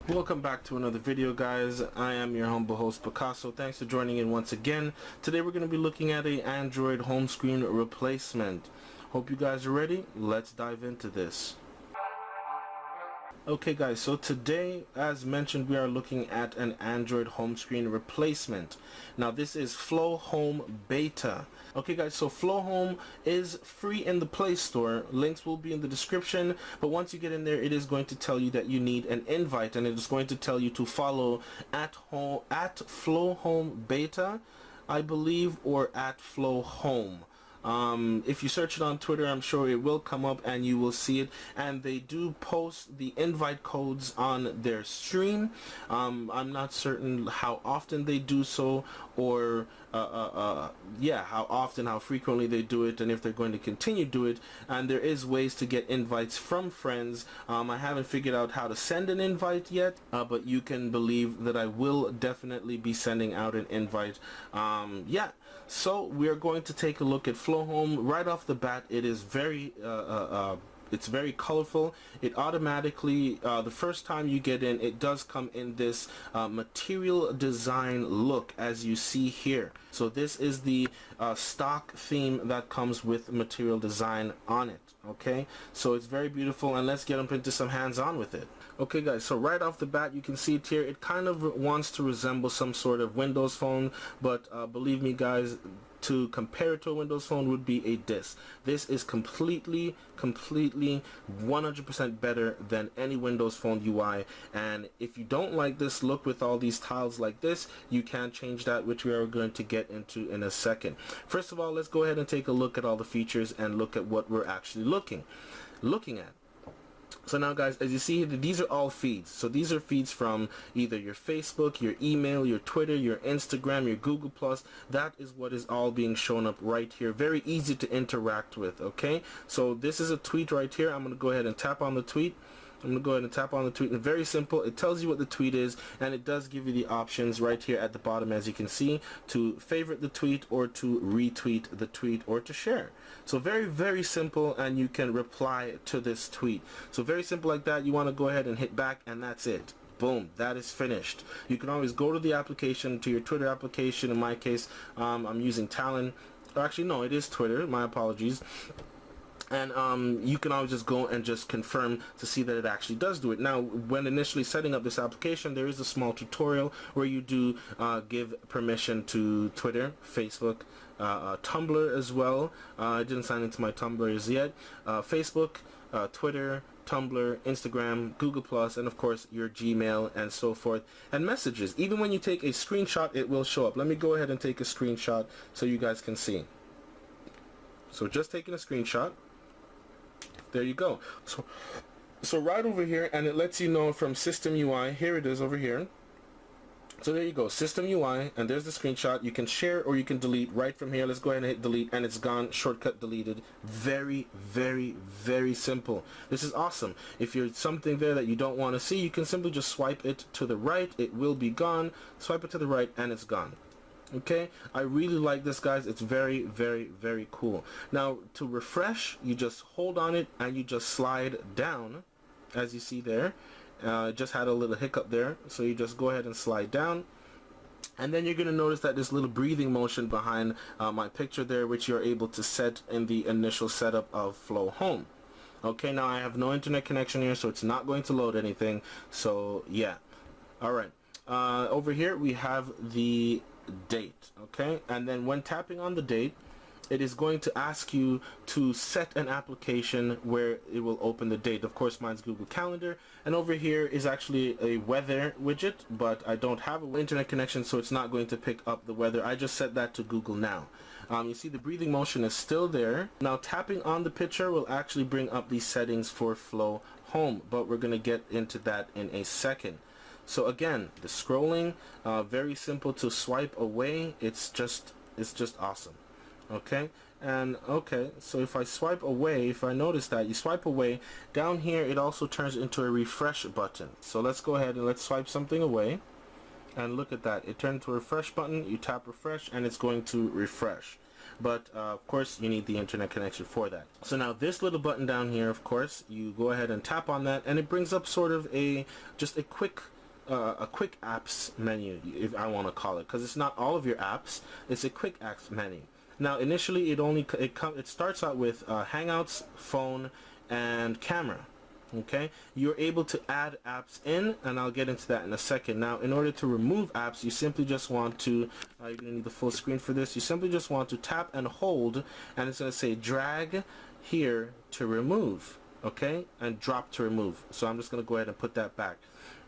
Welcome back to another video, guys. I am your humble host Picaso. Thanks for joining in once again. Today we're going to be looking at a Android home screen replacement. Hope you guys are ready. Let's dive into this. Okay guys, so today, as mentioned, we are looking at an Android home screen replacement. Now this is Flow Home Beta. Okay guys, so Flow Home is free in the Play Store. Links will be in the description, but once you get in there, it is going to tell you that you need an invite, and it is going to tell you to follow at Flow Home Beta, I believe, or at Flow Home. If you search it on Twitter, I'm sure it will come up and you will see it, and they do post the invite codes on their stream. I'm not certain how often they do so, or how frequently they do it, and if they're going to continue to do it. And there is ways to get invites from friends. I haven't figured out how to send an invite yet, but you can believe that I will definitely be sending out an invite. So we're going to take a look at Flow Home right off the bat. It is very it's very colorful. It automatically, the first time you get in, it does come in this material design look, as you see here. So this is the stock theme that comes with material design on it. Okay, so it's very beautiful, and let's get up into some hands-on with it. Okay guys, so right off the bat you can see it here. It kind of wants to resemble some sort of Windows phone, but believe me guys, to compare it to a Windows phone would be a diss. This is completely 100% better than any Windows Phone UI, and if you don't like this look with all these tiles like this, you can change that, which we are going to get into in a second. First of all, let's go ahead and take a look at all the features and look at what we're actually looking at. So now guys, as you see, these are all feeds. So these are feeds from either your Facebook, your email, your Twitter, your Instagram, your Google+. That is what is all being shown up right here. Very easy to interact with, okay? So this is a tweet right here. I'm going to go ahead and tap on the tweet. And very simple. It tells you what the tweet is, and it does give you the options right here at the bottom, as you can see, to favorite the tweet, or to retweet the tweet, or to share. So very simple, and you can reply to this tweet. So very simple like that. You want to go ahead and hit back, and that's it. Boom, that is finished. You can always go to the application, to your Twitter application. In my case, I'm using Talon. Or actually, no, it is Twitter. My apologies. And you can always just go and just confirm to see that it actually does do it. Now, when initially setting up this application, there is a small tutorial where you do give permission to Twitter, Facebook, Tumblr as well. I didn't sign into my Tumblr as yet. Facebook, Twitter, Tumblr, Instagram, Google+, and of course your Gmail and so forth, and messages. Even when you take a screenshot, it will show up. Let me go ahead and take a screenshot so you guys can see. So just taking a screenshot. There you go. So right over here, and it lets you know from System UI. Here it is over here. So there you go, System UI, and there's the screenshot. You can share or you can delete right from here. Let's go ahead and hit delete, and it's gone. Shortcut deleted. Very simple. This is awesome. If you're something there that you don't want to see, you can simply just swipe it to the right. It will be gone. Swipe it to the right, and it's gone. Okay, I really like this, guys. It's very cool. Now, to refresh, you just hold on it and you just slide down, as you see there. Just had a little hiccup there, so you just go ahead and slide down, and then you're going to notice that this little breathing motion behind my picture there, which you're able to set in the initial setup of Flow Home. Okay, now I have no internet connection here, so it's not going to load anything. So yeah, alright. Over here we have the date, okay, and then when tapping on the date, it is going to ask you to set an application where it will open the date. Of course, mine's Google Calendar, and over here is actually a weather widget, but I don't have an internet connection, so it's not going to pick up the weather. I just set that to Google Now. You see the breathing motion is still there. Now tapping on the picture will actually bring up these settings for Flow Home, but we're going to get into that in a second. So again, the scrolling, very simple to swipe away. It's just awesome. Okay, and okay, so if I swipe away, if I notice that you swipe away, down here it also turns into a refresh button. So let's go ahead and let's swipe something away, and look at that, it turned to a refresh button. You tap refresh and it's going to refresh. but of course you need the internet connection for that. So now this little button down here, of course, you go ahead and tap on that, and it brings up sort of just a quick apps menu, if I want to call it, because it's not all of your apps, it's a quick apps menu. Now initially it starts out with Hangouts, phone, and camera. Okay, you're able to add apps in, and I'll get into that in a second. Now in order to remove apps, you simply just want to you're gonna need the full screen for this. You simply just want to tap and hold, and it's going to say drag here to remove, okay, and drop to remove. So I'm just going to go ahead and put that back.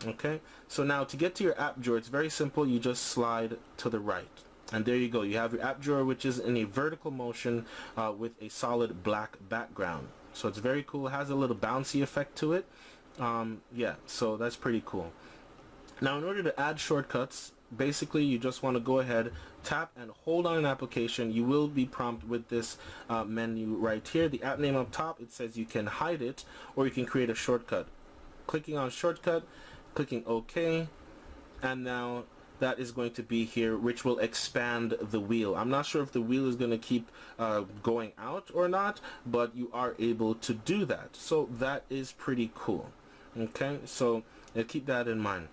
Okay, so now to get to your app drawer, it's very simple. You just slide to the right, and there you go. You have your app drawer, which is in a vertical motion with a solid black background. So it's very cool. It has a little bouncy effect to it. Yeah, so that's pretty cool. Now in order to add shortcuts, basically you just want to go ahead, tap and hold on an application. You will be prompted with this menu right here. The app name up top, it says you can hide it or you can create a shortcut. Clicking on shortcut, clicking OK, and now that is going to be here, which will expand the wheel. I'm not sure if the wheel is going to keep going out or not, but you are able to do that. So that is pretty cool. Okay, so keep that in mind.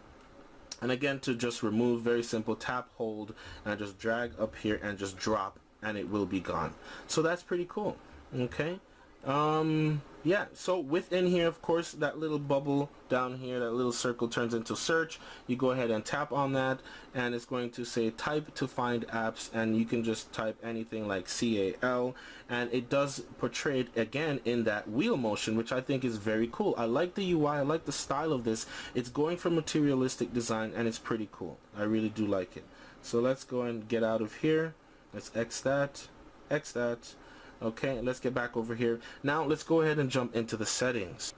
And again, to just remove, very simple, tap, hold, and just drag up here and just drop, and it will be gone. So that's pretty cool. Okay. Yeah, so within here, of course, that little bubble down here, that little circle turns into search. You go ahead and tap on that, and it's going to say type to find apps, and you can just type anything like CAL, and it does portray it again in that wheel motion, which I think is very cool. I like the UI, I like the style of this. It's going for materialistic design, and it's pretty cool. I really do like it. So let's go and get out of here. Let's X that, X that. Okay, let's get back over here. Now let's go ahead and jump into the settings.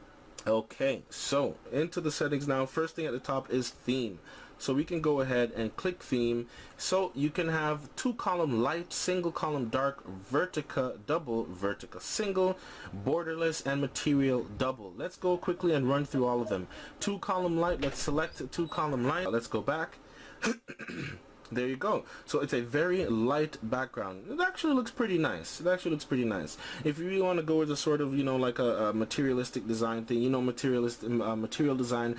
Okay, so into the settings now. First thing at the top is theme. So we can go ahead and click theme. So you can have 2-column light, single column dark, vertica double, vertica single, borderless, and material double. Let's go quickly and run through all of them. 2-column light, let's select 2-column light. Let's go back. There you go. So it's a very light background. It actually looks pretty nice. It actually looks pretty nice. If you really want to go with a sort of, you know, like a materialistic design thing, you know, material design,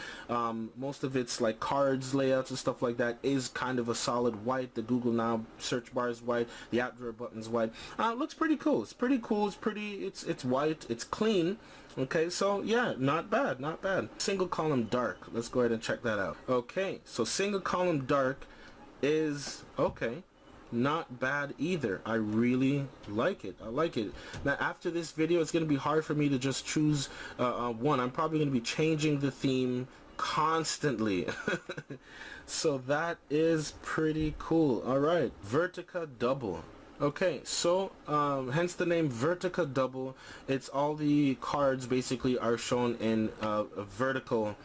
most of it's like cards, layouts, and stuff like that is kind of a solid white. The Google Now search bar is white. The app drawer button's white. It looks pretty cool. It's pretty cool. It's pretty. It's white. It's clean. Okay, so yeah, not bad, not bad. Single column dark. Let's go ahead and check that out. Okay, so single column dark is okay, not bad either. I really like it. I like it. Now after this video, it's going to be hard for me to just choose one. I'm probably going to be changing the theme constantly. So that is pretty cool. All right, vertica double. Okay, so hence the name vertica double. It's all the cards basically are shown in a vertical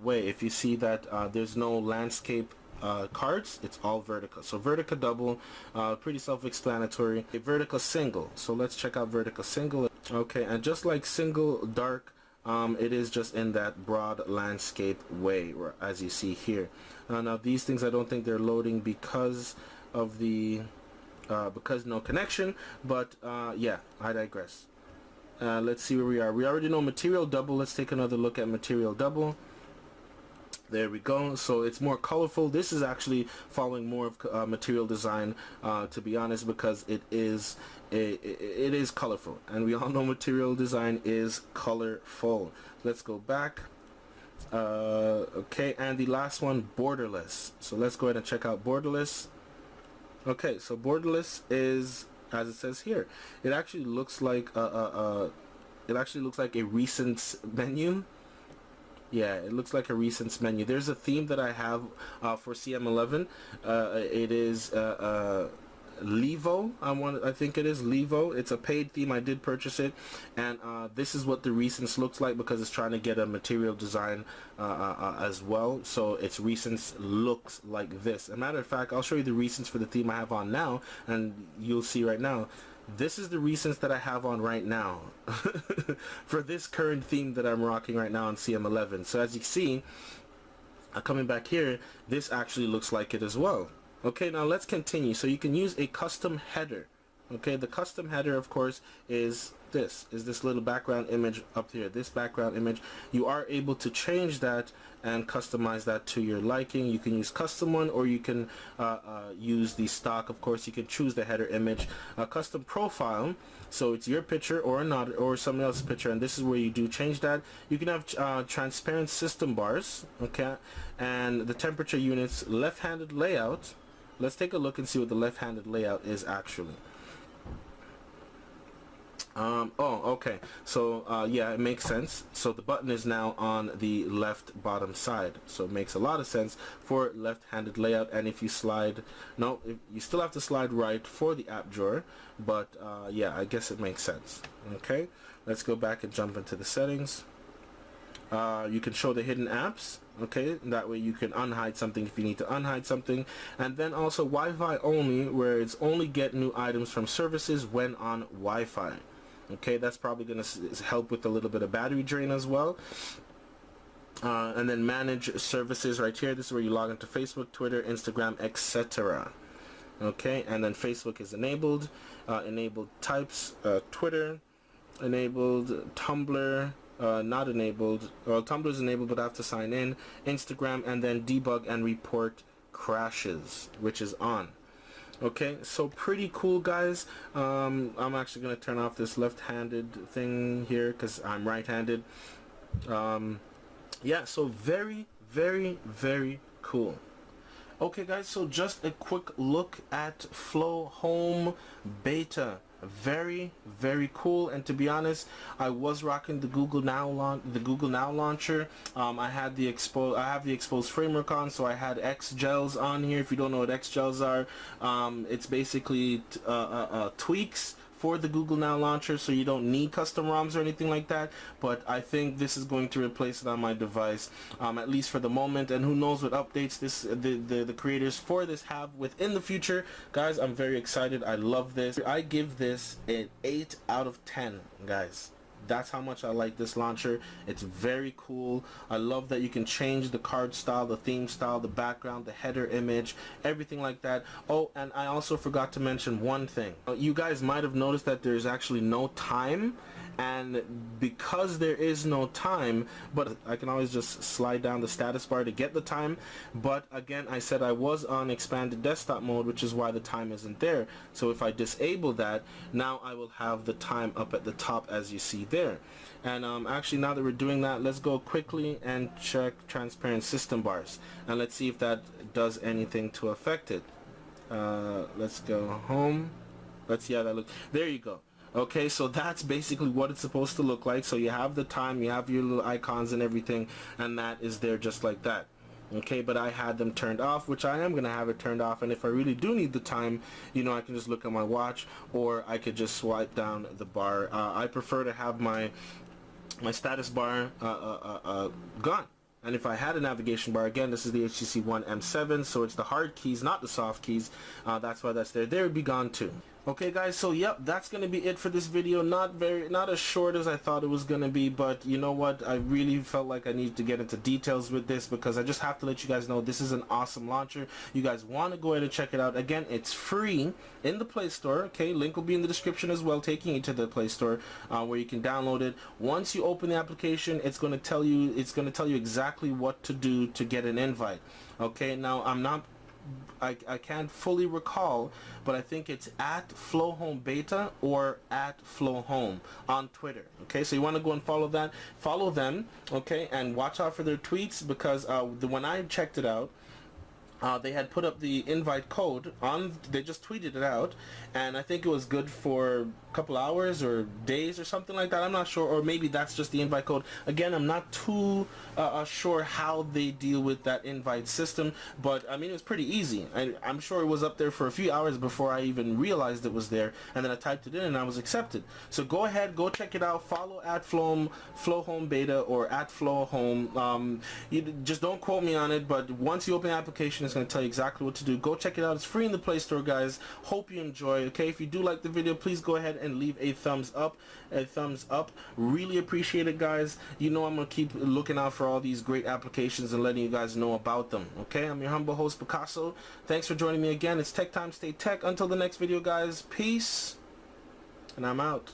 way. If you see that there's no landscape cards, it's all vertica. So vertica double, pretty self-explanatory. A vertica single, so let's check out vertica single. Okay, and just like single dark, it is just in that broad landscape way, as you see here. Now these things, I don't think they're loading because of the because no connection, but yeah, I digress. Let's see where we are. We already know material double. Let's take another look at material double. There we go. So it's more colorful. This is actually following more of material design, to be honest, because it is colorful, and we all know material design is colorful. Let's go back. Okay, and the last one, borderless. So let's go ahead and check out borderless. Okay, so borderless is, as it says here, it actually looks like a recent menu. Yeah, it looks like a recent menu. There's a theme that I have for CM11. It is Levo. I think it is Levo. It's a paid theme. I did purchase it, and this is what the recents looks like because it's trying to get a material design as well. So its recents looks like this. As a matter of fact, I'll show you the recents for the theme I have on now, and you'll see right now. This is the recents that I have on right now for this current theme that I'm rocking right now on CM11. So as you see, coming back here, this actually looks like it as well. Okay, now let's continue. So you can use a custom header. Okay, the custom header, of course, is this little background image up here. This background image, you are able to change that and customize that to your liking. You can use custom one, or you can use the stock. Of course, you can choose the header image. Custom profile, so it's your picture or not, or someone else's picture, and this is where you do change that. You can have transparent system bars, okay, and the temperature units, left-handed layout. Let's take a look and see what the left-handed layout is actually. Okay, so yeah, it makes sense. So the button is now on the left bottom side, so it makes a lot of sense for left-handed layout. And if you slide, no, you still have to slide right for the app drawer, but yeah, I guess it makes sense. Okay, let's go back and jump into the settings. You can show the hidden apps, okay, that way you can unhide something if you need to unhide something. And then also Wi-Fi only, where it's only get new items from services when on Wi-Fi. Okay, that's probably going to help with a little bit of battery drain as well. And then manage services right here. This is where you log into Facebook, Twitter, Instagram, etc. Okay, and then Facebook is enabled. Enabled types, Twitter, enabled, Tumblr, not enabled. Well, Tumblr is enabled, but I have to sign in. Instagram, and then debug and report crashes, which is on. Okay, so pretty cool, guys. I'm actually going to turn off this left-handed thing here because I'm right-handed. Yeah, so very, very, very cool. Okay, guys, so just a quick look at Flow Home Beta. Very, very cool. And to be honest, I was rocking the Google Now launcher. I have the exposed framework on, so I had XGels on here. If you don't know what XGels are, it's basically tweaks for the Google Now launcher, so you don't need custom ROMs or anything like that. But I think this is going to replace it on my device, at least for the moment. And who knows what updates the creators for this have within the future. Guys, I'm very excited. I love this. I give this an 8 out of 10, guys. That's how much I like this launcher. It's very cool. I love that you can change the card style, the theme style, the background, the header image, everything like that. Oh, and I also forgot to mention one thing. You guys might have noticed that there's actually no time, and because there is no time, but I can always just slide down the status bar to get the time. But again, I said I was on expanded desktop mode, which is why the time isn't there. So if I disable that, now I will have the time up at the top as you see there. And actually, now that we're doing that, let's go quickly and check transparent system bars, and let's see if that does anything to affect it. Let's go home. Let's see how that looks. There you go. Okay, so that's basically what it's supposed to look like. So you have the time, you have your little icons and everything, and that is there just like that. Okay, but I had them turned off, which I am going to have it turned off. And if I really do need the time, you know, I can just look at my watch, or I could just swipe down the bar. I prefer to have my status bar gone. And if I had a navigation bar, again, this is the HTC One M7, so it's the hard keys, not the soft keys. That's why that's there. They would be gone too. Okay, guys, so yep, that's gonna be it for this video. Not as short as I thought it was gonna be, but you know what, I really felt like I needed to get into details with this because I just have to let you guys know this is an awesome launcher. You guys want to go ahead and check it out. Again, it's free in the Play Store. Okay, link will be in the description as well, taking you to the Play Store where you can download it. Once you open the application, it's going to tell you exactly what to do to get an invite. Okay, now I can't fully recall, but I think it's at Flow Home Beta or at Flow Home on Twitter. Okay, so you want to go and follow them, okay, and watch out for their tweets, because when I checked it out, they had put up the invite code on, they just tweeted it out, and I think it was good for a couple hours or days or something like that. I'm not sure, or maybe that's just the invite code. Again, I'm not too sure how they deal with that invite system, but I mean, it was pretty easy. I'm sure it was up there for a few hours before I even realized it was there, and then I typed it in and I was accepted. So go ahead, go check it out. Follow at Flow Home Beta or at Flow Home. You just don't quote me on it, but once you open the application, it's going to tell you exactly what to do. Go check it out. It's free in the Play Store, guys. Hope you enjoy. Okay, if you do like the video, please go ahead and leave a thumbs up. Really appreciate it, guys. You know I'm gonna keep looking out for all these great applications and letting you guys know about them. Okay, I'm your humble host, Picasso. Thanks for joining me again. It's Tech Time. Stay tech. Until the next video, guys. Peace. and I'm out.